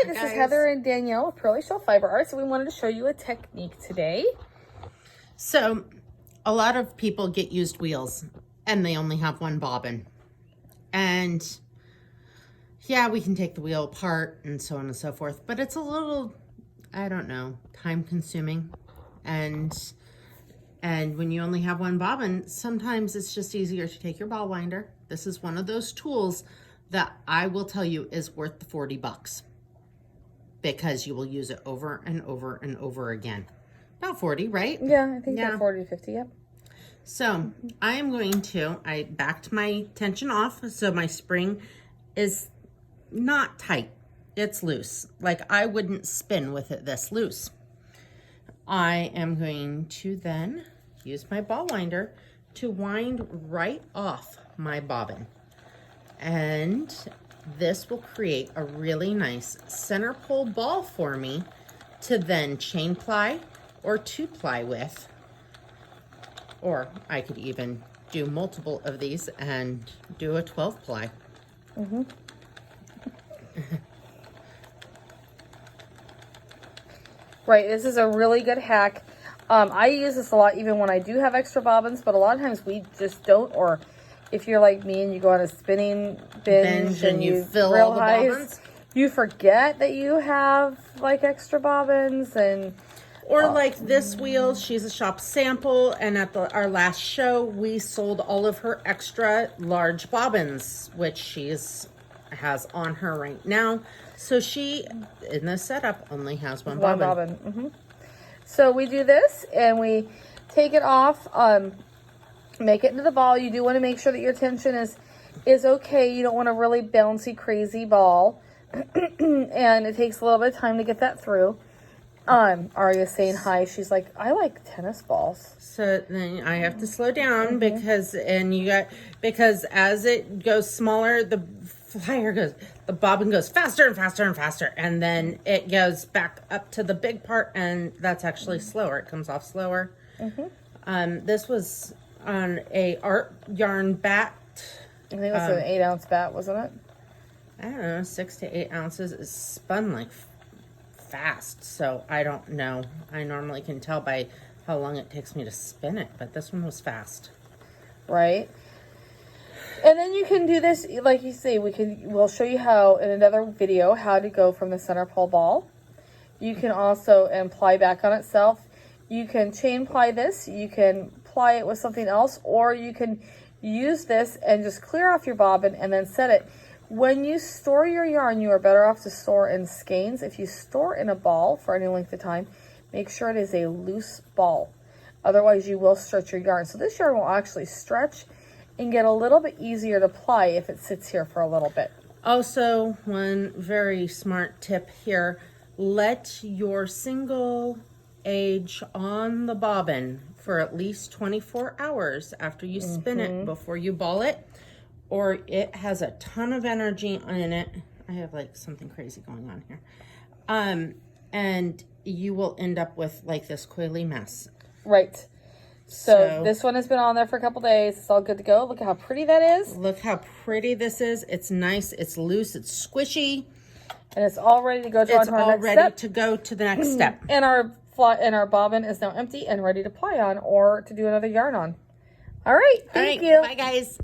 Hi, this is Heather and Danielle with Pearly Shell Fiber Arts, and we wanted to show you a technique today. So, a lot of people get used wheels, and they only have one bobbin. And, yeah, we can take the wheel apart and so on and so forth, but it's a little, I don't know, time-consuming. And when you only have one bobbin, sometimes it's just easier to take your ball winder. This is one of those tools that I will tell you is worth the $40 because you will use it over and over and over again. About 40, right? Yeah, I think about 40 to 50, yep. So I am going to, I backed my tension off so my spring is not tight. It's loose. Like I wouldn't spin with it this loose. I am going to then use my ball winder to wind right off my bobbin. And this will create a really nice center pole ball for me to then chain ply or 2-ply with. Or I could even do multiple of these and do a 12-ply. Right, this is a really good hack. I use this a lot even when I do have extra bobbins, but a lot of times we just don't, or if you're like me and you go on a spinning binge and you fill all the bobbins, you forget that you have like extra bobbins. And or like this wheel, she's a shop sample, and at our last show we sold all of her extra large bobbins, which has on her right now. So she, in this setup, only has one bobbin. So we do this and we take it off, make it into the ball. You do want to make sure that your tension is okay. You don't want a really bouncy, crazy ball. And it takes a little bit of time to get that through. Aria's saying hi. She's like, I like tennis balls. So then I have to slow down because as it goes smaller, the bobbin goes faster and faster and faster, and then it goes back up to the big part, and that's actually slower. It comes off slower. This was on a art yarn bat. I think it was an 8-ounce bat, wasn't it? I don't know, 6 to 8 ounces. It spun like fast, so I don't know. I normally can tell by how long it takes me to spin it, but this one was fast. Right. And then you can do this, like you say, we'll show you how in another video how to go from the center pole ball. You can also ply back on itself. You can chain ply this, you can ply it with something else, or you can use this and just clear off your bobbin and then set it. When you store your yarn, you are better off to store in skeins. If you store in a ball for any length of time, make sure it is a loose ball. Otherwise, you will stretch your yarn. So this yarn will actually stretch and get a little bit easier to ply if it sits here for a little bit. Also, one very smart tip here, let your single age on the bobbin for at least 24 hours after you spin it before you ball it, or it has a ton of energy in it. I have like something crazy going on here. And you will end up with like this coily mess. Right. So this one has been on there for a couple days. It's all good to go. Look at how pretty that is. Look how pretty this is. It's nice. It's loose. It's squishy. And it's all ready to go to our next step. It's all ready to go to the next step. And our bobbin is now empty and ready to ply on or to do another yarn on. All right. Thank you. Bye, guys.